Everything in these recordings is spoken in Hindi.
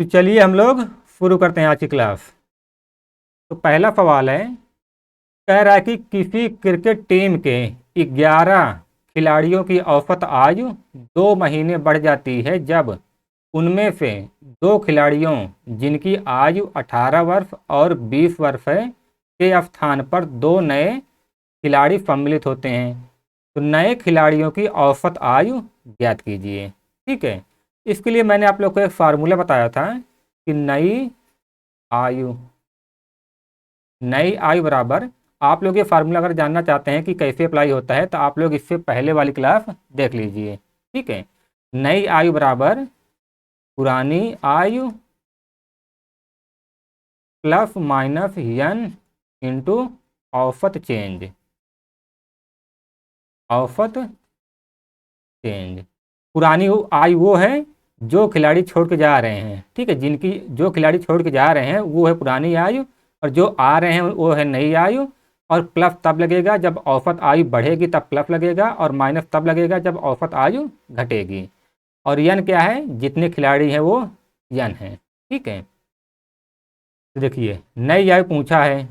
तो चलिए हम लोग शुरू करते हैं आज की क्लास। तो पहला सवाल है, कह रहा है कि किसी क्रिकेट टीम के 11 खिलाड़ियों की औसत आयु 2 महीने बढ़ जाती है जब उनमें से 2 खिलाड़ियों जिनकी आयु 18 वर्ष और 20 वर्ष है के स्थान पर 2 नए खिलाड़ी सम्मिलित होते हैं। तो नए खिलाड़ियों की औसत आयु ज्ञात कीजिए। ठीक है, इसके लिए मैंने आप लोग को एक फार्मूला बताया था कि आयु नई आयु बराबर, आप लोग ये फार्मूला अगर जानना चाहते हैं कि कैसे अप्लाई होता है तो आप लोग इससे पहले वाली क्लास देख लीजिए। ठीक है, नई आयु बराबर पुरानी आयु प्लस माइनस n इंटू औसत चेंज। औसत चेंज, पुरानी आयु वो है जो खिलाड़ी छोड़ के जा रहे हैं। ठीक है, जिनकी जो खिलाड़ी छोड़ के जा रहे हैं वो है पुरानी आयु, और जो आ रहे हैं वो है नई आयु। और प्लस तब लगेगा जब औसत आयु बढ़ेगी, तब प्लस लगेगा, और माइनस तब लगेगा जब औसत आयु घटेगी। और यन क्या है, जितने खिलाड़ी हैं वो यन है। ठीक है, तो देखिए नई आयु पूछा है,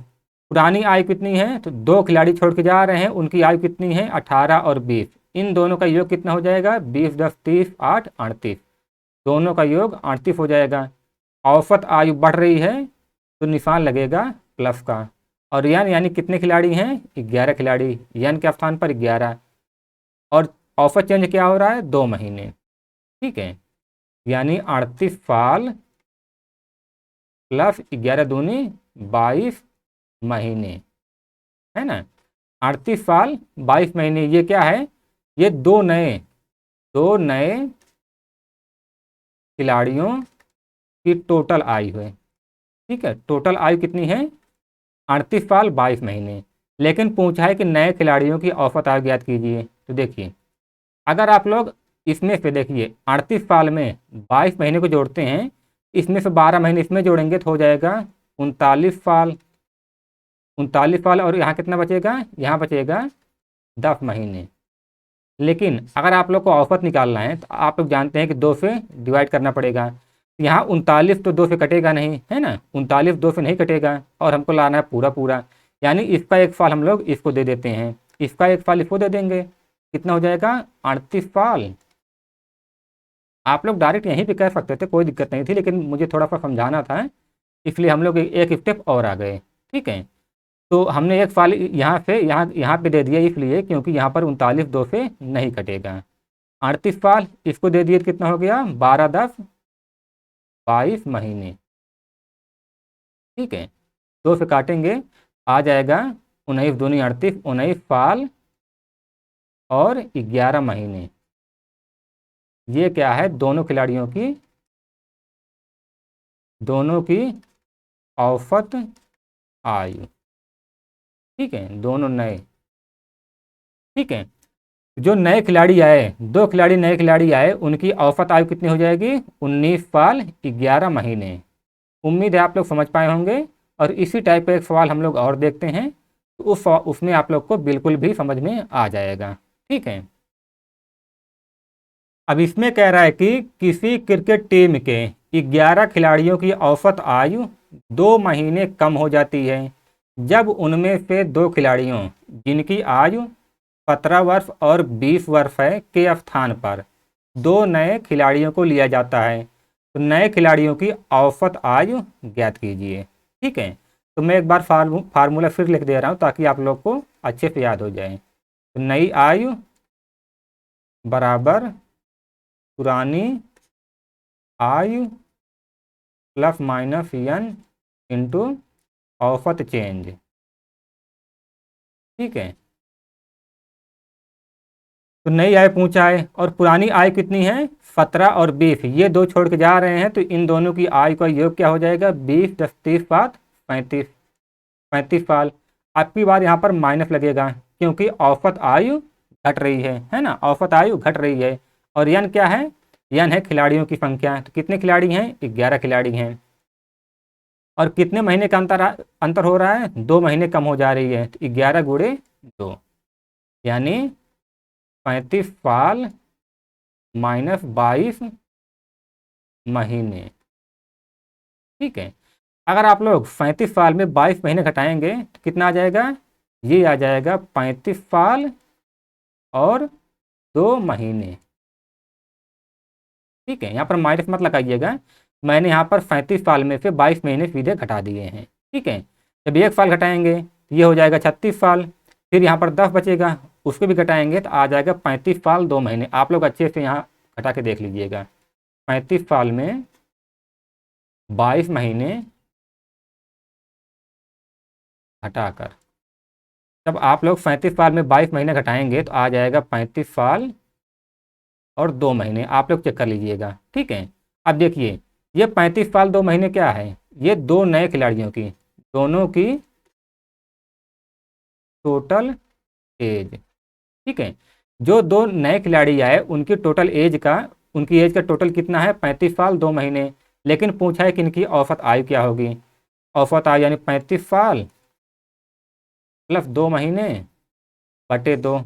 पुरानी आयु कितनी है, तो 2 खिलाड़ी छोड़ के जा रहे हैं, उनकी आयु कितनी है 18 और 20। इन दोनों का योग कितना हो जाएगा, 20 10 30 8 38, दोनों का योग 38 हो जाएगा। औसत आयु बढ़ रही है तो निशान लगेगा प्लस का। और यन यानी कितने खिलाड़ी हैं, 11 खिलाड़ी, यन के स्थान पर 11। और औसत चेंज क्या हो रहा है, 2 महीने। ठीक है, यानी 38 साल प्लस 11 दूनी 22 महीने, है ना। 38 साल 22 महीने, ये क्या है, ये दो नए खिलाड़ियों की टोटल आयु है। ठीक है, टोटल आयु कितनी है, 38 साल 22 महीने। लेकिन पूछा है कि नए खिलाड़ियों की औसत आयु ज्ञात कीजिए। तो देखिए, अगर आप लोग इसमें से देखिए 38 साल में 22 महीने को जोड़ते हैं, इसमें से 12 महीने इसमें जोड़ेंगे तो हो जाएगा 39 साल। 39 साल, और यहाँ कितना बचेगा, यहाँ बचेगा 10 महीने। लेकिन अगर आप लोग को औसत निकालना है तो आप लोग जानते हैं कि 2 से डिवाइड करना पड़ेगा। यहाँ 39 तो 2 से कटेगा नहीं, है ना, 39 2 से नहीं कटेगा, और हमको लाना है पूरा पूरा। यानी इसका एक साल हम लोग इसको दे देते हैं, इसका एक साल इसको दे देंगे, कितना हो जाएगा 38 साल। आप लोग डायरेक्ट यहीं पे कह सकते थे, कोई दिक्कत नहीं थी, लेकिन मुझे थोड़ा सा समझाना था, इसलिए हम लोग एक स्टेप और आ गए। ठीक है, तो हमने एक साल यहाँ से यहाँ पे दे दिया, इसलिए क्योंकि यहाँ पर 39 2 से नहीं कटेगा। 38 साल इसको दे दिए तो कितना हो गया, 12 10 22 महीने। ठीक है, 2 से काटेंगे, आ जाएगा 19 दूनी 38, 19 साल और 11 महीने। ये क्या है, दोनों की औसत आयु। ठीक है, दोनों नए। ठीक है, जो नए खिलाड़ी आए, 2 खिलाड़ी नए खिलाड़ी आए, उनकी औसत आयु कितनी हो जाएगी, 19 साल 11 महीने। उम्मीद है आप लोग समझ पाए होंगे। और इसी टाइप का एक सवाल हम लोग और देखते हैं, तो उसमें आप लोग को बिल्कुल भी समझ में आ जाएगा। ठीक है, अब इसमें कह रहा है कि किसी क्रिकेट टीम के 11 खिलाड़ियों की औसत आयु 2 महीने कम हो जाती है जब उनमें से 2 खिलाड़ियों जिनकी आयु 17 वर्ष और 20 वर्ष है के स्थान पर 2 नए खिलाड़ियों को लिया जाता है। तो नए खिलाड़ियों की औसत आयु ज्ञात कीजिए। ठीक है, तो मैं एक बार फार्मूला फिर लिख दे रहा हूँ ताकि आप लोग को अच्छे से याद हो जाए। तो नई आयु बराबर पुरानी आयु प्लस माइनस n इंटू औसत चेंज। ठीक है, तो नई आय पूछा है, और पुरानी आय कितनी है 17 और 20, ये 2 छोड़ के जा रहे हैं, तो इन दोनों की आय का योग क्या हो जाएगा, 20 10 30 7 35, 35 साल। आपकी बार यहाँ पर माइनस लगेगा क्योंकि औसत आयु घट रही है ना, औसत आयु घट रही है। और यन क्या है, यन है खिलाड़ियों की संख्या। तो कितने खिलाड़ी हैं, 11 खिलाड़ी हैं। और कितने महीने का अंतर हो रहा है, 2 महीने कम हो जा रही है, तो 11 गुणे 2 यानी 35 साल माइनस 22 महीने। ठीक है। अगर आप लोग 35 साल में 22 महीने घटाएंगे तो कितना आ जाएगा, ये आ जाएगा 35 साल और 2 महीने। ठीक है, यहाँ पर माइनस मत लगाइएगा, मैंने यहाँ पर 35 साल में से 22 महीने सीधे घटा दिए हैं। ठीक है, जब 1 साल घटाएंगे तो ये हो जाएगा 36 साल, फिर यहाँ पर 10 बचेगा, उसको भी घटाएंगे तो आ जाएगा 35 साल 2 महीने। आप लोग अच्छे से यहाँ घटा के देख लीजिएगा, 35 साल में 22 महीने घटाकर, जब आप लोग 37 साल में 22 महीने घटाएंगे तो आ जाएगा 35 साल और 2 महीने। आप लोग चेक कर लीजिएगा। ठीक है, अब देखिए ये 35 साल 2 महीने क्या है, ये दो नए खिलाड़ियों की, दोनों की टोटल एज। ठीक है, जो दो नए खिलाड़ी आए उनकी टोटल एज का, उनकी एज का टोटल कितना है, 35 साल 2 महीने। लेकिन पूछा है कि इनकी औसत आयु क्या होगी, औसत आयु यानी 35 साल प्लस 2 महीने बटे 2।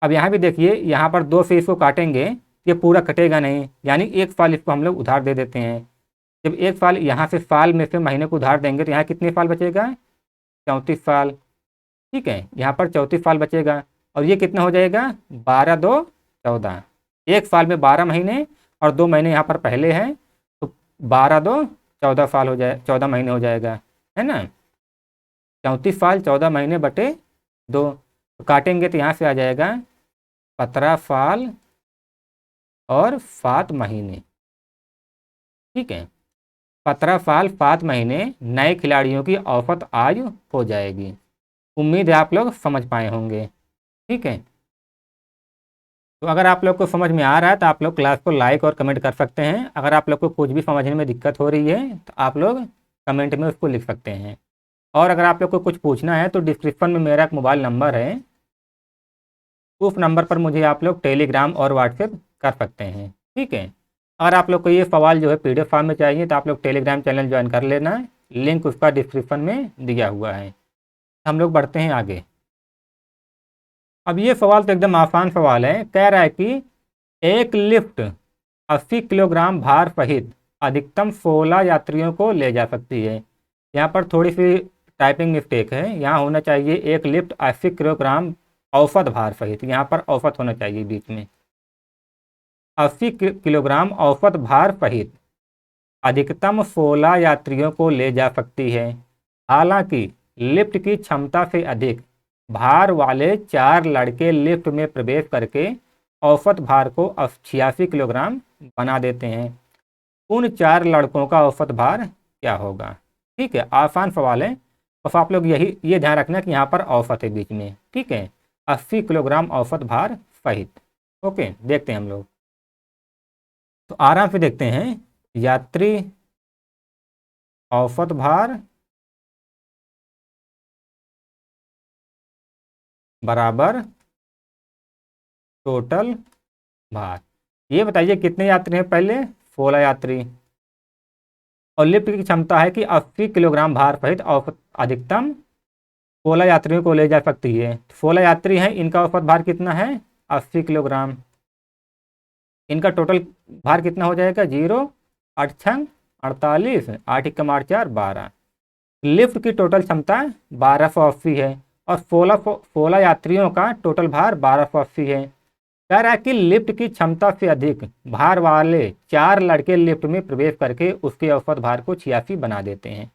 अब यहाँ भी देखिए, यहाँ पर 2 से इसको काटेंगे, ये पूरा कटेगा नहीं, यानी 1 साल इसको हम लोग उधार दे देते हैं। जब 1 साल यहाँ से साल में से महीने को उधार देंगे तो यहाँ कितने साल बचेगा, 34 साल। ठीक है, यहाँ पर 34 साल बचेगा, और ये कितना हो जाएगा, 12 2 14। 1 साल में 12 महीने और 2 महीने यहाँ पर पहले हैं, तो 12 2 14 साल हो जाए, 14 महीने हो जाएगा, है ना। 34 साल 14 महीने बटे 2, तो काटेंगे तो यहाँ से आ जाएगा 17 साल और 7 महीने। ठीक है, 17 साल 7 महीने नए खिलाड़ियों की औसत आयु हो जाएगी। उम्मीद है आप लोग समझ पाए होंगे। ठीक है, तो अगर आप लोग को समझ में आ रहा है तो आप लोग क्लास को लाइक और कमेंट कर सकते हैं। अगर आप लोग को कुछ भी समझने में दिक्कत हो रही है तो आप लोग कमेंट में उसको लिख सकते हैं। और अगर आप लोग को कुछ पूछना है तो डिस्क्रिप्शन में मेरा एक मोबाइल नंबर है, उस नंबर पर मुझे आप लोग टेलीग्राम और व्हाट्सएप कर सकते हैं। ठीक है, अगर आप लोग को ये सवाल जो है PDF फॉर्म में चाहिए तो आप लोग टेलीग्राम चैनल ज्वाइन कर लेना, लिंक उसका डिस्क्रिप्शन में दिया हुआ है। हम लोग बढ़ते हैं आगे। अब ये सवाल तो एकदम आसान सवाल है, कह रहा है कि एक लिफ्ट 80 किलोग्राम भार सहित अधिकतम 16 यात्रियों को ले जा सकती है। यहाँ पर थोड़ी सी टाइपिंग मिस्टेक है, यहाँ होना चाहिए एक लिफ्ट 80 किलोग्राम औसत भार सहित, यहाँ पर औसत होना चाहिए बीच में। 80 किलोग्राम औसत भार सहित अधिकतम 16 यात्रियों को ले जा सकती है। हालांकि लिफ्ट की क्षमता से अधिक भार वाले 4 लड़के लिफ्ट में प्रवेश करके औसत भार को 86 किलोग्राम बना देते हैं। उन 4 लड़कों का औसत भार क्या होगा। ठीक है, आसान सवाल है, बस आप लोग ये ध्यान रखना कि यहाँ पर औसत है बीच में। ठीक है, 80 किलोग्राम औसत भार सहित। ओके, देखते हैं हम लोग, तो आराम से देखते हैं। यात्री औसत भार बराबर टोटल भार। ये बताइए कितने यात्री हैं, पहले 16 यात्री, और लिफ्ट की क्षमता है कि 80 किलोग्राम भार सहित औसत अधिकतम 16 यात्रियों को ले जा सकती है। 16 यात्री हैं, इनका औसत भार कितना है, 80 किलोग्राम। इनका टोटल भार कितना हो जाएगा, 0 8 छंग 48, 8 एकम 8 4 12। लिफ्ट की टोटल क्षमता 1280 है, और 16 यात्रियों का टोटल भार 1280 है। कह रहा है कि लिफ्ट की क्षमता से अधिक भार वाले 4 लड़के लिफ्ट में प्रवेश करके उसके औसत भार को 86 बना देते हैं।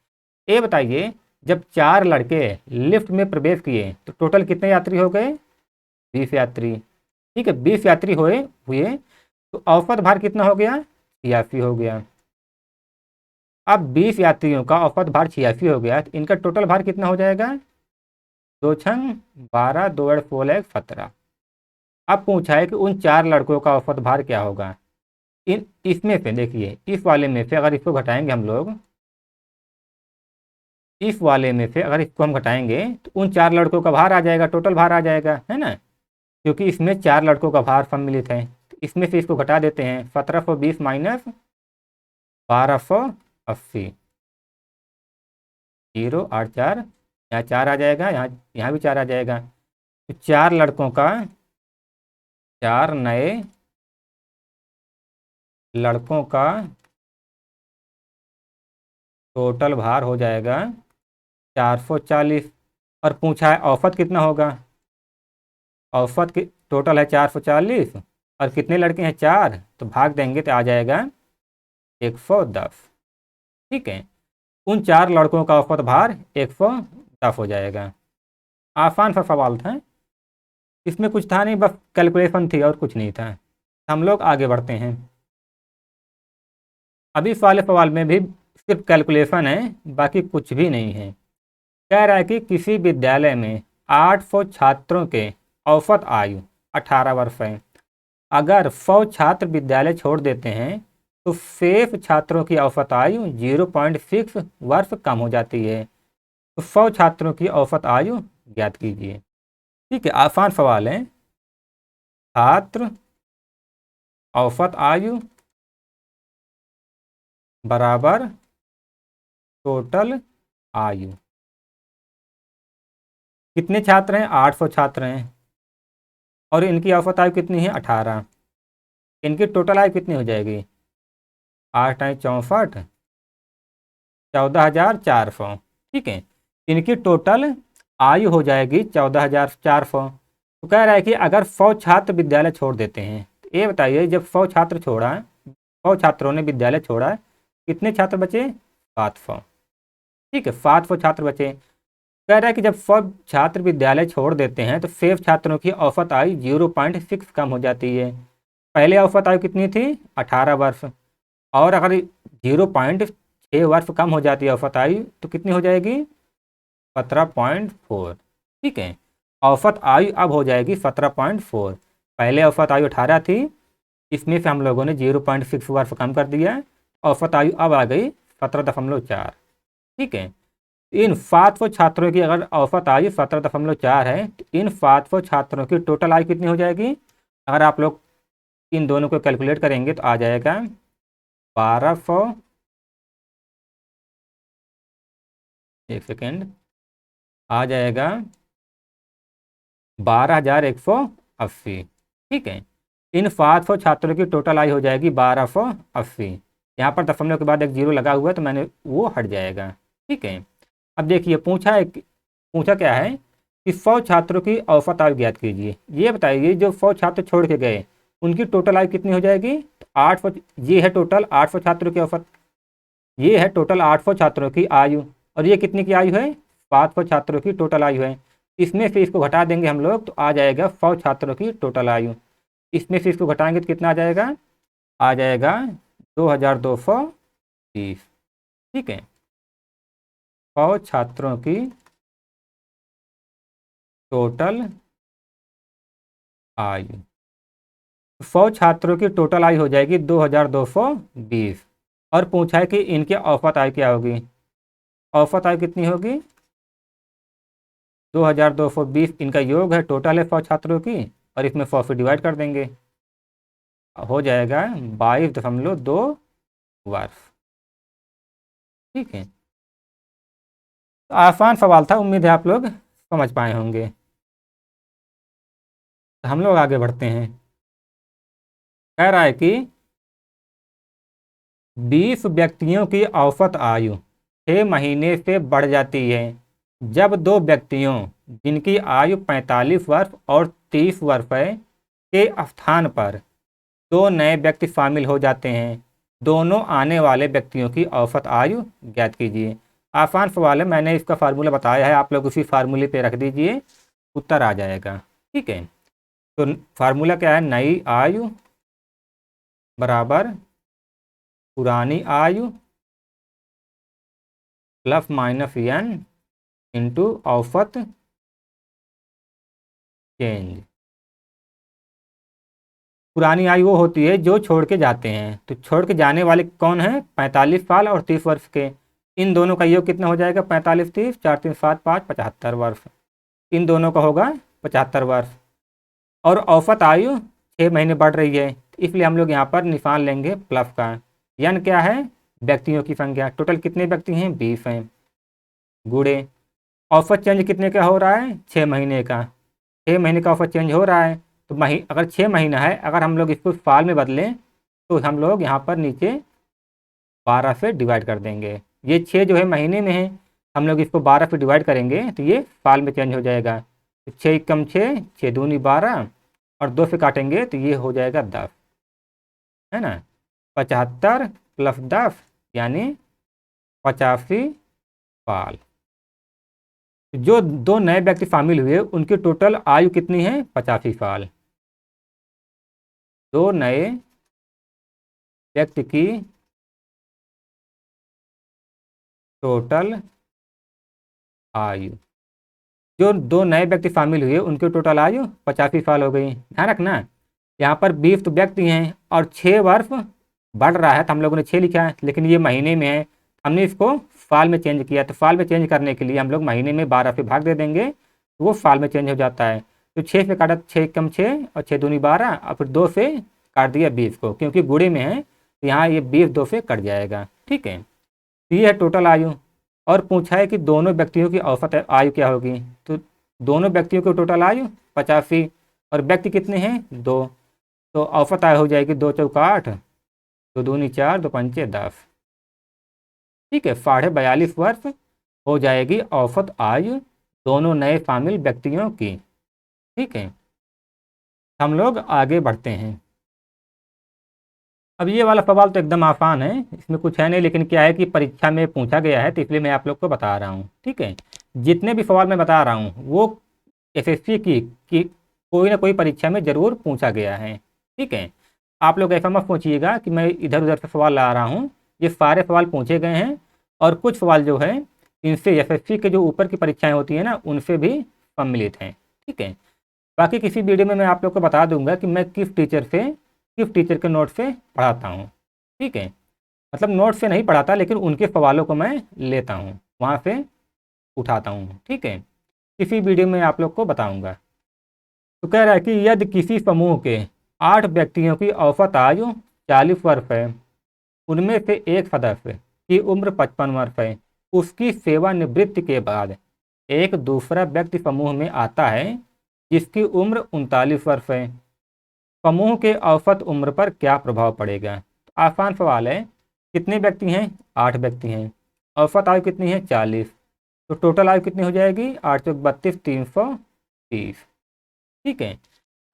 ये बताइए, जब 4 लड़के लिफ्ट में प्रवेश किए तो टोटल कितने यात्री हो गए, 20 यात्री। ठीक है, 20 यात्री हुए तो औसत भार कितना हो गया, 86 हो गया। अब 20 यात्रियों का औसत भार 86 हो गया, तो इनका टोटल भार कितना हो जाएगा, 2 छंग 12 2 8 16 17। अब पूछा है कि उन 4 लड़कों का औसत भार क्या होगा। इसमें से देखिए, इस वाले में से अगर इसको घटाएंगे हम लोग, इस वाले में से अगर इसको हम घटाएंगे तो उन 4 लड़कों का भार आ जाएगा, टोटल भार आ जाएगा, है ना, क्योंकि इसमें 4 लड़कों का भार सम्मिलित है। तो इसमें से इसको घटा देते हैं, 1720 माइनस 1280, 0 8 4, यहाँ 4 आ जाएगा, यहाँ भी 4 आ जाएगा। तो 4 लड़कों का, 4 नए लड़कों का टोटल भार हो जाएगा 440। और पूछा है औसत कितना होगा। औसत की टोटल है 440 और कितने लड़के हैं 4, तो भाग देंगे तो आ जाएगा 110। ठीक है, उन 4 लड़कों का औसत भार 110 हो जाएगा। आसान सा सवाल था, इसमें कुछ था नहीं, बस कैलकुलेशन थी और कुछ नहीं था। हम लोग आगे बढ़ते हैं। अभी इस वाले सवाल में भी सिर्फ कैलकुलेशन है, बाकी कुछ भी नहीं है। कह रहा है कि किसी विद्यालय में 800 छात्रों के औसत आयु 18 वर्ष है। अगर 100 छात्र विद्यालय छोड़ देते हैं तो शेष छात्रों की औसत आयु 0.6 वर्ष कम हो जाती है। तो 100 छात्रों की औसत आयु ज्ञात कीजिए। ठीक है, आसान सवाल है। छात्र औसत आयु बराबर टोटल आयु। कितने छात्र हैं, 800 छात्र हैं और इनकी औसत आयु कितनी है 18। इनकी टोटल आयु कितनी हो जाएगी, 8 टाइम 64, 14,400। ठीक है, इनकी टोटल आयु हो जाएगी 14,400। तो कह रहा है कि अगर 100 छात्र विद्यालय छोड़ देते हैं, तो ये बताइए जब 100 छात्र छोड़ा है, 100 छात्रों ने विद्यालय छोड़ा है, कितने छात्र बचे, 700। ठीक है, 700 छात्र बचे। कह रहा है कि जब 100 छात्र विद्यालय छोड़ देते हैं तो शेष छात्रों की औसत आयु 0.6 कम हो जाती है। पहले औसत आयु कितनी थी, 18 वर्ष, और अगर 0.6 वर्ष कम हो जाती है औसत आयु तो कितनी हो जाएगी, 17.4। ठीक है, औसत आयु अब हो जाएगी 17.4। पहले औसत आयु 18 थी, इसमें से हम लोगों ने 0.6 वर्ष कम कर दिया, औसत आयु अब आ गई 17.4। ठीक है, इन 700 छात्रों की अगर औसत आयु 17.4 है तो इन 700 छात्रों की टोटल आयु कितनी हो जाएगी। अगर आप लोग इन दोनों को कैलकुलेट करेंगे तो आ जाएगा 1200, एक सेकेंड, आ जाएगा 12,180। ठीक है, इन 700 छात्रों की टोटल आयु हो जाएगी 1280। यहाँ पर दशमलव के बाद एक जीरो लगा हुआ है तो मैंने वो हट जाएगा। ठीक है, अब देखिए पूछा क्या है कि 100 छात्रों की औसत आयु ज्ञात कीजिए। ये बताइए जो 100 छात्र छोड़ के गए उनकी टोटल आयु कितनी हो जाएगी, तो 800। ये है टोटल 800 छात्रों की औसत, ये है टोटल 800 छात्रों की आयु, और ये कितनी की आयु है, 700 छात्रों की टोटल आयु है। इसमें से इसको घटा देंगे हम लोग तो आ जाएगा 100 छात्रों की टोटल आयु। इसमें से इसको घटाएंगे तो कितना आ जाएगा 2,230। ठीक है, 100 छात्रों की टोटल आयु, 100 छात्रों की टोटल आयु हो जाएगी 2,220। और पूछा है कि इनकी औसत आयु क्या होगी। औसत आयु कितनी होगी, 2,220 इनका योग है, टोटल है 100 छात्रों की, और इसमें 100 से डिवाइड कर देंगे, हो जाएगा 22.2 वर्ष। ठीक है, तो आसान सवाल था, उम्मीद है आप लोग समझ पाए होंगे। तो हम लोग आगे बढ़ते हैं। कह रहा है कि 20 व्यक्तियों की औसत आयु 6 महीने से बढ़ जाती है जब 2 व्यक्तियों जिनकी आयु 45 वर्ष और 30 वर्ष है के स्थान पर 2 नए व्यक्ति शामिल हो जाते हैं। दोनों आने वाले व्यक्तियों की औसत आयु ज्ञात कीजिए। आसान सवाल है, मैंने इसका फार्मूला बताया है, आप लोग उसी फार्मूले पे रख दीजिए, उत्तर आ जाएगा। ठीक है, तो फार्मूला क्या है, नई आयु बराबर पुरानी आयु प्लस माइनस n इंटू औसत चेंज। पुरानी आयु वो होती है जो छोड़ के जाते हैं, तो छोड़ के जाने वाले कौन है, 45 साल और 30 वर्ष के। इन दोनों का योग कितना हो जाएगा, 45 30, 4 3 7 5, 75 वर्ष। इन दोनों का होगा 75 वर्ष। और औसत आयु 6 महीने बढ़ रही है, इसलिए हम लोग यहाँ पर निशान लेंगे प्लस का। यन क्या है, व्यक्तियों की संख्या, टोटल कितने व्यक्ति हैं, 20 हैं, गुणे औसत चेंज कितने का हो रहा है, 6 महीने का। 6 महीने का औसत चेंज हो रहा है, तो अगर 6 महीना है, अगर हम लोग इसको साल में बदलें तो हम लोग यहाँ पर नीचे 12 से डिवाइड कर देंगे, ये 6 जो है महीने में है, हम लोग इसको 12 से डिवाइड करेंगे तो ये साल में चेंज हो जाएगा। तो 6 कम 6, 6 दूनी 12 और 2 से काटेंगे तो ये हो जाएगा 10, है ना। 75 प्लस 10 यानी 85 साल। जो 2 नए व्यक्ति शामिल हुए उनकी टोटल आयु कितनी है? 85 साल। 2 नए व्यक्ति की टोटल आयु, जो 2 नए व्यक्ति शामिल हुए उनकी टोटल आयु 85 साल हो गई। ध्यान रखना यहाँ पर 20 तो व्यक्ति हैं और 6 वर्ष बढ़ रहा है तो हम लोगों ने 6 लिखा है, लेकिन ये महीने में है, हमने इसको साल में चेंज किया। तो साल में चेंज करने के लिए हम लोग महीने में 12 से भाग दे देंगे तो वो साल में चेंज हो जाता है। तो 6 से काटा, 6 कम 6 और 6 दूनी 12 और फिर 2 से काट दिया 20 को, क्योंकि गुणे में है तो यहाँ ये 20 2 से कट जाएगा। ठीक है, तो ये है टोटल आयु। और पूछा है कि दोनों व्यक्तियों की औसत आयु क्या होगी, तो दोनों व्यक्तियों की टोटल आयु 85 और व्यक्ति कितने हैं? 2, तो औसत आयु हो जाएगी 2 चौका 8, 2 दूनी 4, 2 पंचे 10। ठीक है, 42.5 वर्ष हो जाएगी औसत आयु दोनों नए शामिल व्यक्तियों की। ठीक है, हम लोग आगे बढ़ते हैं। अब ये वाला सवाल तो एकदम आसान है, इसमें कुछ है नहीं, लेकिन क्या है कि परीक्षा में पूछा गया है तो इसलिए मैं आप लोग को बता रहा हूँ। ठीक है, जितने भी सवाल मैं बता रहा हूँ वो एसएससी की कोई ना कोई परीक्षा में ज़रूर पूछा गया है। ठीक है, आप लोग ऐसा मत सोचिएगा कि मैं इधर उधर से सवाल ला रहा हूँ, ये सारे सवाल पूछे गए हैं और कुछ सवाल जो है इनसे एसएससी के जो ऊपर की परीक्षाएँ होती हैं ना उनसे भी सम्मिलित हैं। ठीक है, बाकी किसी वीडियो में मैं आप लोग को बता दूंगा कि मैं किस टीचर के नोट से पढ़ाता हूँ। ठीक है, मतलब नोट से नहीं पढ़ाता, लेकिन उनके सवालों को मैं लेता हूँ, वहाँ से उठाता हूँ। ठीक है, किसी वीडियो में आप लोग को बताऊँगा। तो कह रहा है कि यदि किसी समूह के 8 व्यक्तियों की औसत आयु 40 वर्ष है, उनमें से एक सदस्य की उम्र 55 वर्ष है, उसकी सेवानिवृत्ति के बाद एक दूसरा व्यक्ति समूह में आता है जिसकी उम्र 39 वर्ष है, समूह के औसत उम्र पर क्या प्रभाव पड़ेगा? तो आसान सवाल है। कितने व्यक्ति हैं? 8 व्यक्ति हैं। औसत आयु कितनी है? 40। तो टोटल आयु कितनी हो जाएगी? 8 चौक 32, 330। ठीक है,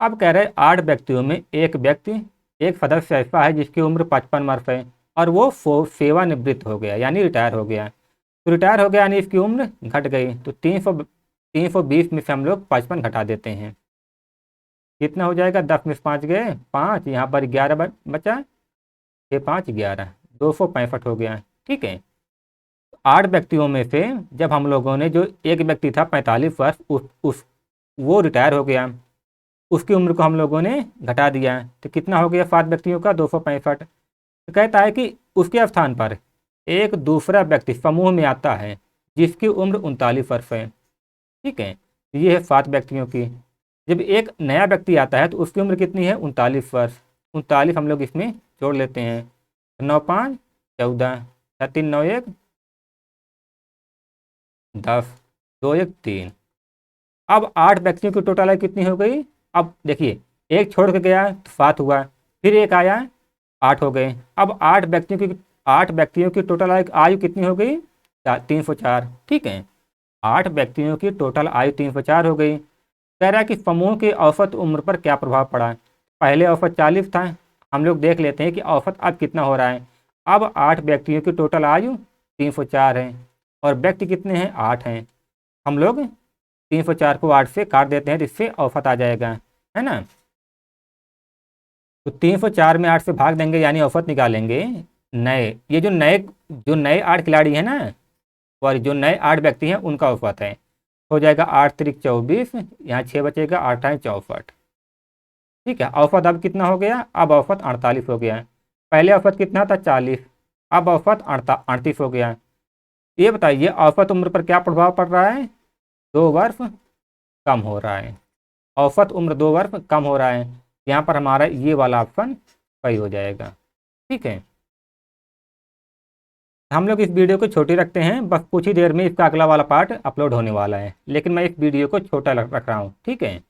अब कह रहे हैं 8 व्यक्तियों में एक सदस्य ऐसा है जिसकी उम्र 55 वर्ष है और वो सेवानिवृत्त हो गया यानी रिटायर हो गया। तो रिटायर हो गया यानी इसकी उम्र घट गई, तो 320 में से हम लोग 55 घटा देते हैं। कितना हो जाएगा? 10 में से 5 गए 5, यहाँ पर 11 बचा, 6 5 11, 265 हो गया। ठीक है, 8 व्यक्तियों में से जब हम लोगों ने, जो एक व्यक्ति था 45 वर्ष, वो रिटायर हो गया, उसकी उम्र को हम लोगों ने घटा दिया, तो कितना हो गया 7 व्यक्तियों का? 265। तो कहता है कि उसके स्थान पर एक दूसरा व्यक्ति समूह में आता है जिसकी उम्र 39 वर्ष है। ठीक है, ये है 7 व्यक्तियों की। जब एक नया व्यक्ति आता है तो उसकी उम्र कितनी है? 39 वर्ष। 39 हम लोग इसमें जोड़ लेते हैं, 9 5 14, 3 9 1 10, 2 1 3। अब 8 व्यक्तियों की टोटल आयु कितनी हो गई? अब देखिए, एक छोड़ के गया तो 7 हुआ, फिर एक आया 8 हो गए। अब 8 व्यक्तियों की टोटल आयु कितनी हो गई? 304। ठीक है, 8 व्यक्तियों की टोटल आयु 304 हो गई। कह रहा है कि समूह की औसत उम्र पर क्या प्रभाव पड़ा? पहले औसत 40 था, हम लोग देख लेते हैं कि औसत अब कितना हो रहा है। अब 8 व्यक्तियों की टोटल आयु 304 है और व्यक्ति कितने हैं? 8 हैं। हम लोग 304 को 8 से काट देते हैं तो इससे औसत आ जाएगा, है ना। तो 304 में 8 से भाग देंगे यानी औसत निकालेंगे। ये जो नए 8 खिलाड़ी हैं ना, और जो नए 8 व्यक्ति हैं उनका औसत है, हो जाएगा 8 त्रिक 24, यहाँ 6 बचेगा, 8 8 64। ठीक है, औसत अब कितना हो गया? अब औसत 48 हो गया। पहले औसत कितना था? 40, अब औसत 38 हो गया। ये बताइए औसत उम्र पर क्या प्रभाव पड़ रहा है? 2 वर्ष कम हो रहा है। औसत उम्र 2 वर्ष कम हो रहा है, यहाँ पर हमारा ये वाला ऑप्शन सही हो जाएगा। ठीक है, हम लोग इस वीडियो को छोटी रखते हैं, बस कुछ ही देर में इसका अगला वाला पार्ट अपलोड होने वाला है, लेकिन मैं इस वीडियो को छोटा रख रहा हूँ। ठीक है।